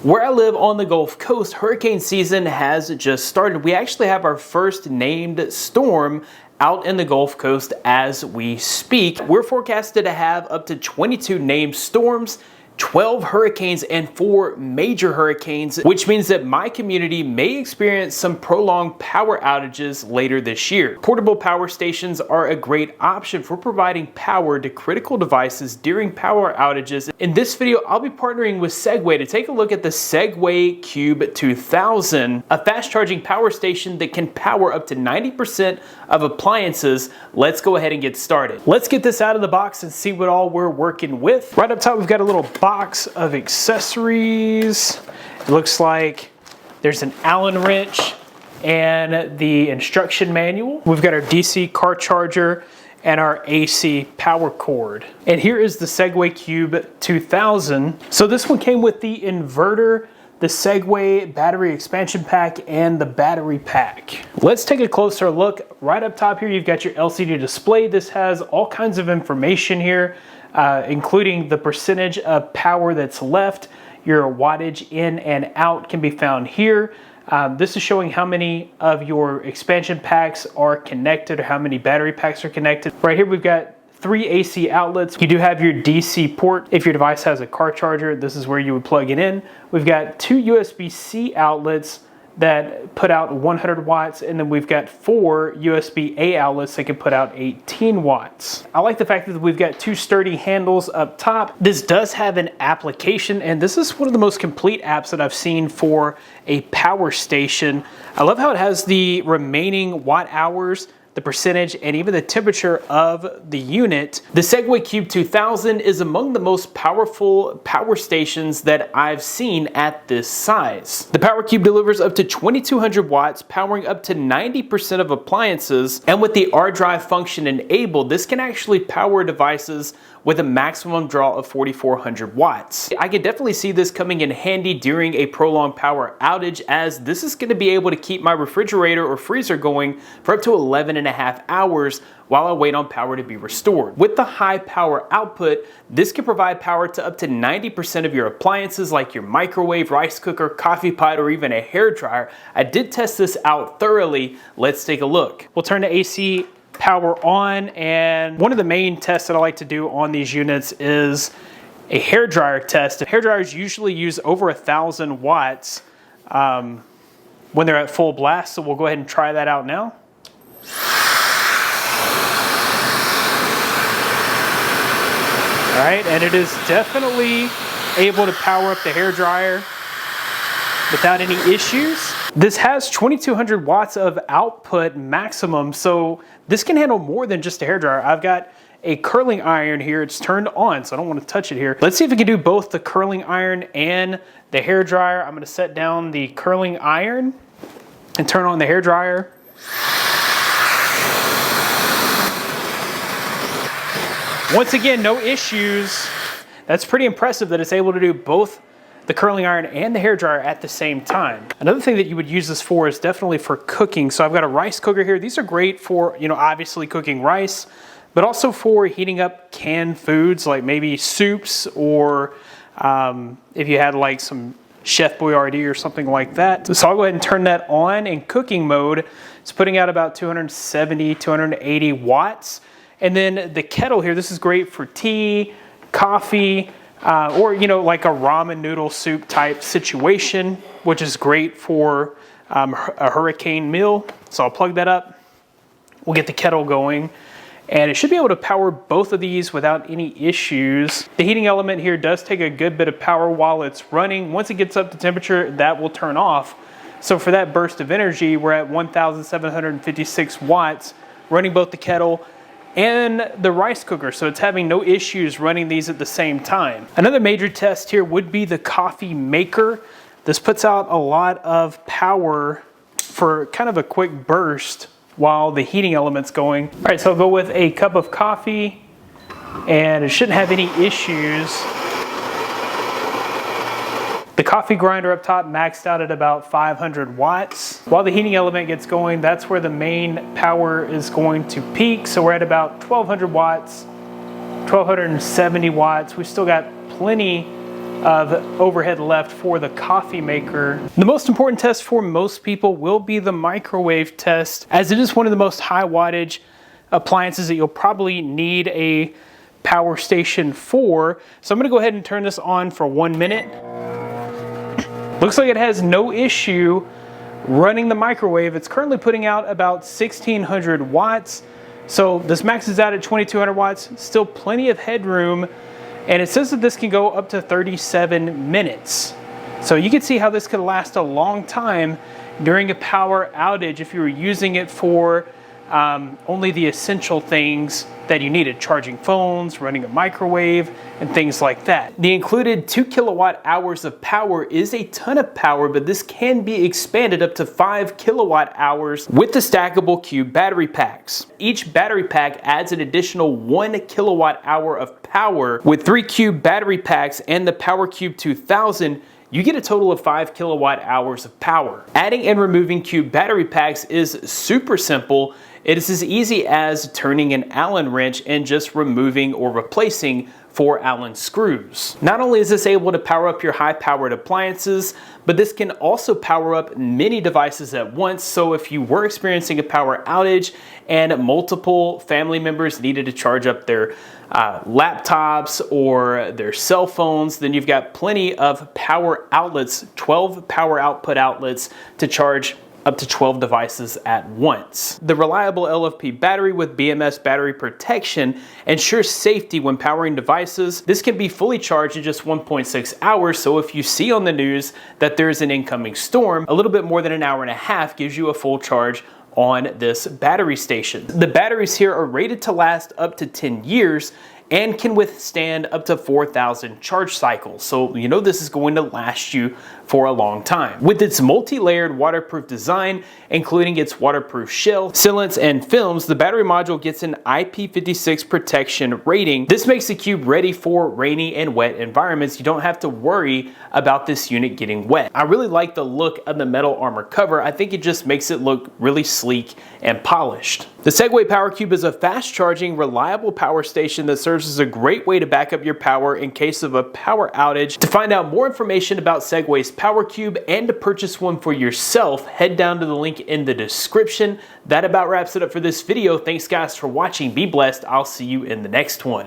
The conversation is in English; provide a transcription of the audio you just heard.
Where I live on the Gulf Coast, hurricane season has just started. We actually have our first named storm out in the Gulf Coast as we speak. We're forecasted to have up to 22 named storms, 12 hurricanes, and 4 major hurricanes, which means that my community may experience some prolonged power outages later this year. Portable power stations are a great option for providing power to critical devices during power outages. In this video, I'll be partnering with Segway to take a look at the Segway Cube 2000, a fast charging power station that can power up to 90% of appliances. Let's go ahead and get started. Let's get this out of the box and see what all we're working with. Right up top, we've got a little box of accessories. It looks like there's an Allen wrench and the instruction manual. We've got our DC car charger and our AC power cord. And here is the Segway Cube 2000. So this one came with the inverter, the Segway battery expansion pack, and the battery pack. Let's take a closer look. Right up top here, you've got your LCD display. This has all kinds of information here, including the percentage of power that's left. Your wattage in and out can be found here. This is showing how many of your expansion packs are connected or how many battery packs are connected. Right here we've got 3 AC outlets. You do have your DC port. If your device has a car charger, this is where you would plug it in. We've got 2 USB-C outlets that put out 100 watts, and then we've got 4 USB-A outlets that can put out 18 watts. I like the fact that we've got 2 sturdy handles up top. This does have an application, and this is one of the most complete apps that I've seen for a power station. I love how it has the remaining watt hours, the percentage, and even the temperature of the unit. The Segway Cube 2000 is among the most powerful power stations that I've seen at this size. The Power Cube delivers up to 2200 watts, powering up to 90% of appliances, and with the R drive function enabled, this can actually power devices with a maximum draw of 4400 watts. I can definitely see this coming in handy during a prolonged power outage, as this is going to be able to keep my refrigerator or freezer going for up to 11.5 hours while I wait on power to be restored. With the high power output, this can provide power to up to 90% of your appliances like your microwave, rice cooker, coffee pot, or even a hair dryer. I did test this out thoroughly. Let's take a look. We'll turn the AC power on, and one of the main tests that I like to do on these units is a hair dryer test. Hair dryers usually use over 1,000 watts when they're at full blast, so we'll go ahead and try that out now. All right, and it is definitely able to power up the hair dryer without any issues. This has 2200 watts of output maximum, so this can handle more than just a hairdryer. I've got a curling iron here. It's turned on, so I don't want to touch it here. Let's see if we can do both the curling iron and the hairdryer. I'm going to set down the curling iron and turn on the hairdryer. Once again, no issues. That's pretty impressive that it's able to do both the curling iron and the hairdryer at the same time. Another thing that you would use this for is definitely for cooking. So I've got a rice cooker here. These are great for, obviously cooking rice, but also for heating up canned foods like maybe soups, or if you had like some Chef Boyardee or something like that. So I'll go ahead and turn that on in cooking mode. It's putting out about 270, 280 watts. And then the kettle here, this is great for tea, coffee, or like a ramen noodle soup type situation, which is great for a hurricane meal. So I'll plug that up. We'll get the kettle going, and it should be able to power both of these without any issues. The heating element here does take a good bit of power while it's running. Once it gets up to temperature, that will turn off. So for that burst of energy, we're at 1756 watts, running both the kettle and the rice cooker, so it's having no issues running these at the same time. Another major test here would be the coffee maker. This puts out a lot of power for kind of a quick burst while the heating element's going. All right, so I'll go with a cup of coffee, and it shouldn't have any issues. The coffee grinder up top maxed out at about 500 watts. While the heating element gets going, that's where the main power is going to peak. So we're at about 1200 watts, 1270 watts. We've still got plenty of overhead left for the coffee maker. The most important test for most people will be the microwave test, as it is one of the most high wattage appliances that you'll probably need a power station for. So I'm gonna go ahead and turn this on for 1 minute. Looks like it has no issue running the microwave. It's currently putting out about 1600 watts. So this maxes out at 2200 watts, still plenty of headroom. And it says that this can go up to 37 minutes. So you can see how this could last a long time during a power outage if you were using it for only the essential things that you needed, charging phones, running a microwave, and things like that. The included 2 kilowatt hours of power is a ton of power, but this can be expanded up to 5 kilowatt hours with the stackable cube battery packs. Each battery pack adds an additional 1 kilowatt hour of power. With 3 cube battery packs and the Power Cube 2000, you get a total of 5 kilowatt hours of power. Adding and removing cube battery packs is super simple. It is as easy as turning an Allen wrench and just removing or replacing 4 Allen screws. Not only is this able to power up your high-powered appliances, but this can also power up many devices at once. So if you were experiencing a power outage and multiple family members needed to charge up their laptops or their cell phones, then you've got plenty of power outlets, 12 power output outlets to charge up to 12 devices at once. The reliable LFP battery with BMS battery protection ensures safety when powering devices. This can be fully charged in just 1.6 hours, so if you see on the news that there's an incoming storm, a little bit more than an hour and a half gives you a full charge on this battery station. The batteries here are rated to last up to 10 years and can withstand up to 4,000 charge cycles. So you know this is going to last you for a long time. With its multi-layered waterproof design, including its waterproof shell, sealants, and films, the battery module gets an IP56 protection rating. This makes the cube ready for rainy and wet environments. You don't have to worry about this unit getting wet. I really like the look of the metal armor cover. I think it just makes it look really sleek and polished. The Segway Power Cube is a fast-charging, reliable power station that serves as a great way to back up your power in case of a power outage. To find out more information about Segway's Power Cube and to purchase one for yourself, head down to the link in the description. That about wraps it up for this video. Thanks guys for watching. Be blessed. I'll see you in the next one.